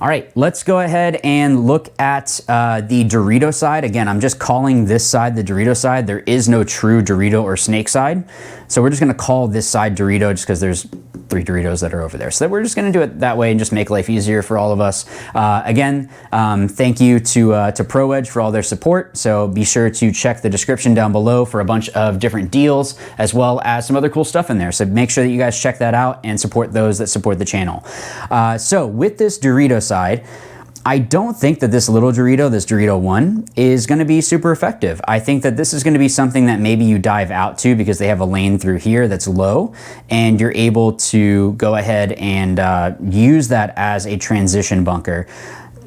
All right, let's go ahead and look at the Dorito side. Again, I'm just calling this side the Dorito side. There is no true Dorito or snake side. So we're just gonna call this side Dorito just because there's 3 Doritos that are over there. So we're just gonna do it that way and just make life easier for all of us. Again, thank you to ProEdge for all their support. So be sure to check the description down below for a bunch of different deals, as well as some other cool stuff in there. So make sure that you guys check that out and support those that support the channel. So with this Dorito side, I don't think that this little Dorito, this Dorito 1, is gonna be super effective. I think that this is gonna be something that maybe you dive out to because they have a lane through here that's low, and you're able to go ahead and use that as a transition bunker.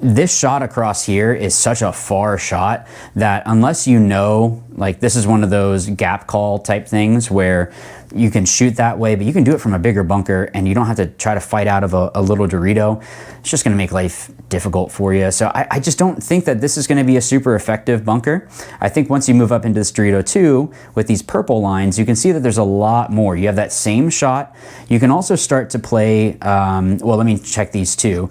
This shot across here is such a far shot that unless you know, like this is one of those gap call type things where you can shoot that way, but you can do it from a bigger bunker and you don't have to try to fight out of a little Dorito. It's just gonna make life difficult for you. So I just don't think that this is gonna be a super effective bunker. I think once you move up into this Dorito 2 with these purple lines, you can see that there's a lot more. You have that same shot. You can also start to play, well, let me check these two.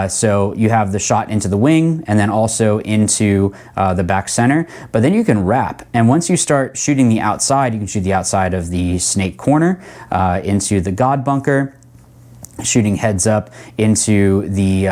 So you have the shot into the wing and then also into the back center, but then you can wrap. And once you start shooting the outside, you can shoot the outside of the snake corner into the God bunker, shooting heads up into the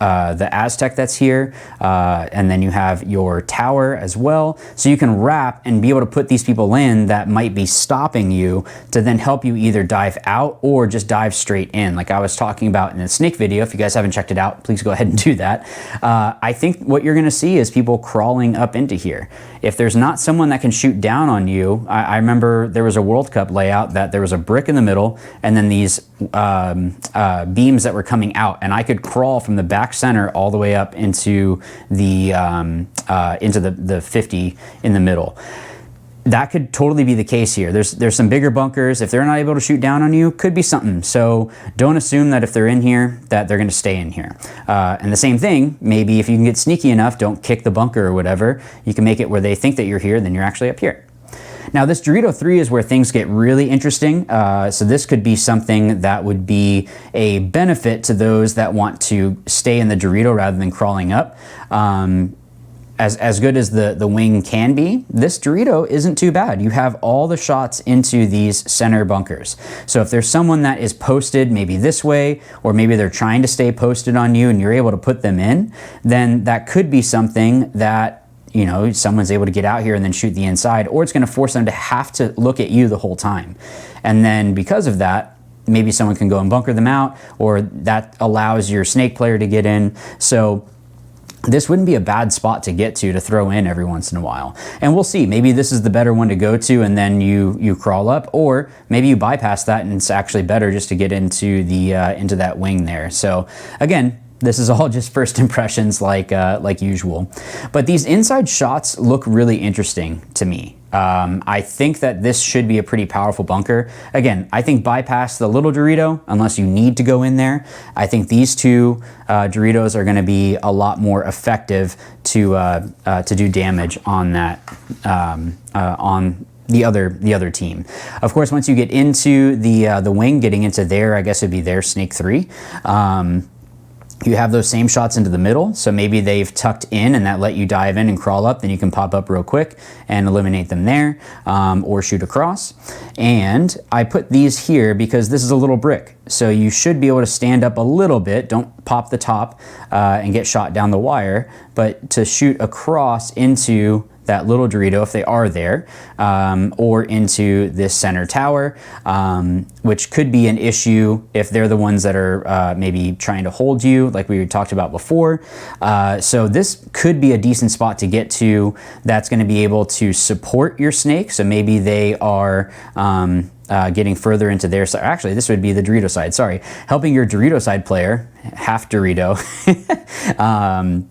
Aztec that's here, and then you have your tower as well. So you can wrap and be able to put these people in that might be stopping you to then help you either dive out or just dive straight in. Like I was talking about in the snake video, if you guys haven't checked it out, please go ahead and do that. I think what you're gonna see is people crawling up into here. If there's not someone that can shoot down on you, I remember there was a World Cup layout that there was a brick in the middle and then these beams that were coming out, and I could crawl from the back center all the way up into the 50 in the middle. That could totally be the case here. There's some bigger bunkers. If they're not able to shoot down on you, could be something. So don't assume that if they're in here that they're gonna stay in here. And the same thing, maybe if you can get sneaky enough, don't kick the bunker or whatever, you can make it where they think that you're here, then you're actually up here. Now this Dorito 3 is where things get really interesting. So this could be something that would be a benefit to those that want to stay in the Dorito rather than crawling up. As good as the wing can be, this Dorito isn't too bad. You have all the shots into these center bunkers. So if there's someone that is posted maybe this way, or maybe they're trying to stay posted on you and you're able to put them in, then that could be something that, you know, someone's able to get out here and then shoot the inside, or it's gonna force them to have to look at you the whole time. And then because of that, maybe someone can go and bunker them out, or that allows your snake player to get in. So this wouldn't be a bad spot to get to throw in every once in a while. And we'll see, maybe this is the better one to go to and then you crawl up, or maybe you bypass that and it's actually better just to get into that wing there. So again, this is all just first impressions like usual. But these inside shots look really interesting to me. I think that this should be a pretty powerful bunker. Again, I think bypass the little Dorito unless you need to go in there. I think these two Doritos are gonna be a lot more effective to do damage on that, on the other team. Of course, once you get into the wing, getting into there, I guess it'd be their Snake 3. You have those same shots into the middle, so maybe they've tucked in and that let you dive in and crawl up, then you can pop up real quick and eliminate them there, or shoot across. And I put these here because this is a little brick, so you should be able to stand up a little bit, don't pop the top and get shot down the wire, but to shoot across into that little Dorito if they are there, or into this center tower, which could be an issue if they're the ones that are maybe trying to hold you, like we talked about before. So this could be a decent spot to get to that's going to be able to support your snake. So maybe they are getting further into their side. Actually, this would be the Dorito side, sorry. Helping your Dorito side player, half Dorito.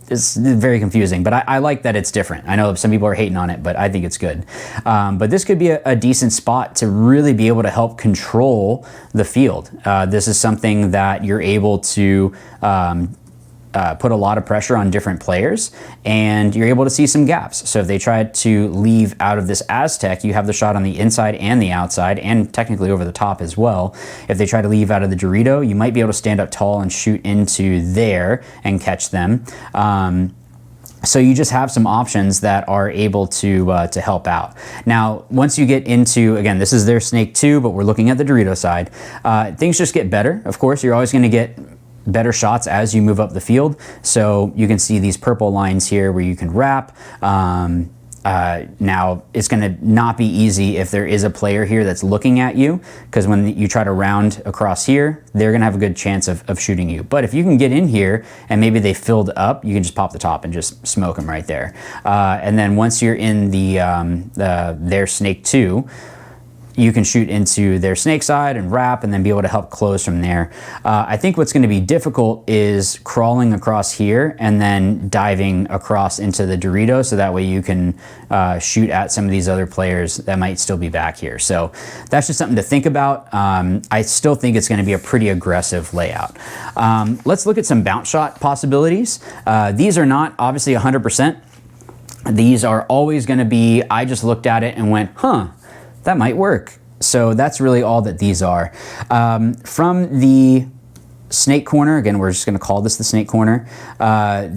It's very confusing, but I like that it's different. I know some people are hating on it, but I think it's good. But this could be a decent spot to really be able to help control the field. This is something that you're able to put a lot of pressure on different players, and you're able to see some gaps. So if they try to leave out of this Aztec, you have the shot on the inside and the outside, and technically over the top as well. If they try to leave out of the Dorito, you might be able to stand up tall and shoot into there and catch them. So you just have some options that are able to help out. Now, once you get into, again, this is their Snake 2, but we're looking at the Dorito side, things just get better. Of course, you're always going to get better shots as you move up the field. So you can see these purple lines here where you can wrap. Now, it's going to not be easy if there is a player here that's looking at you, because when you try to round across here, they're going to have a good chance of shooting you. But if you can get in here and maybe they filled up, you can just pop the top and just smoke them right there. And then once you're in their Snake 2, you can shoot into their snake side and wrap and then be able to help close from there. I think what's going to be difficult is crawling across here and then diving across into the Dorito, so that way you can shoot at some of these other players that might still be back here. So that's just something to think about. I still think it's going to be a pretty aggressive layout. Let's look at some bounce shot possibilities. These are not obviously 100%. These are always going to be, I just looked at it and went, huh, that might work. So that's really all that these are. From the snake corner, again, we're just gonna call this the snake corner, or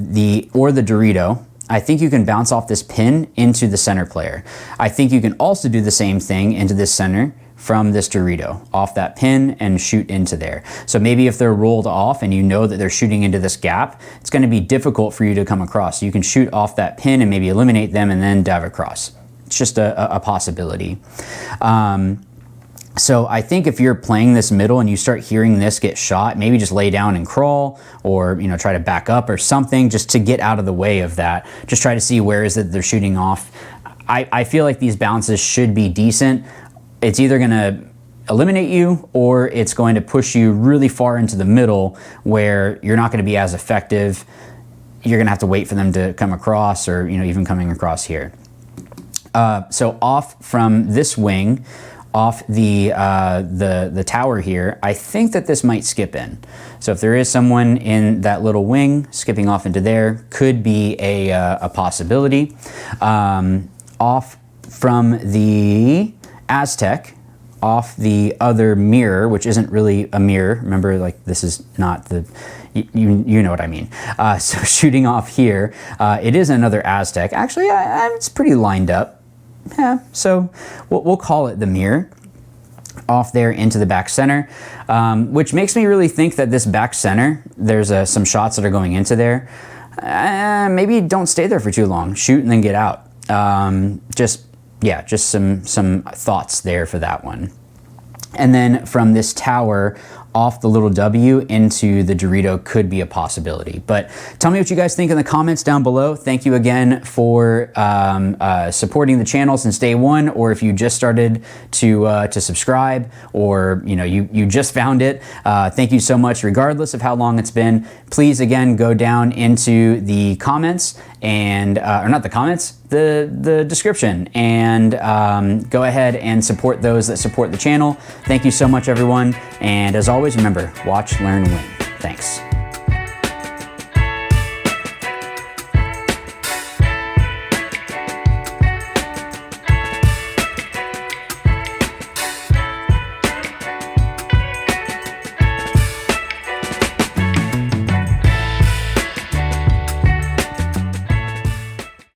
the Dorito, I think you can bounce off this pin into the center player. I think you can also do the same thing into this center from this Dorito, off that pin and shoot into there. So maybe if they're rolled off and you know that they're shooting into this gap, it's gonna be difficult for you to come across. You can shoot off that pin and maybe eliminate them and then dive across. It's just a possibility. So I think if you're playing this middle and you start hearing this get shot, maybe just lay down and crawl, or try to back up or something just to get out of the way of that. Just try to see where is it they're shooting off. I feel like these bounces should be decent. It's either gonna eliminate you or it's going to push you really far into the middle where you're not gonna be as effective. You're gonna have to wait for them to come across, or even coming across here. So off from this wing, off the tower here, I think that this might skip in. So if there is someone in that little wing, skipping off into there could be a possibility. Off from the Aztec, off the other mirror, which isn't really a mirror. Remember, like, this is not the, you know what I mean. So shooting off here, it is another Aztec. Actually, it's pretty lined up. Yeah, so we'll call it the mirror. Off there into the back center, which makes me really think that this back center, there's some shots that are going into there. Maybe don't stay there for too long. Shoot and then get out. Just some thoughts there for that one. And then from this tower, off the little W into the Dorito could be a possibility. But tell me what you guys think in the comments down below. Thank you again for supporting the channel since day one, or if you just started to subscribe, or you just found it. Thank you so much, regardless of how long it's been. Please again go down into the comments and or not the comments, the description, and go ahead and support those that support the channel. Thank you so much, everyone, and as always, remember, watch, learn, win. Thanks.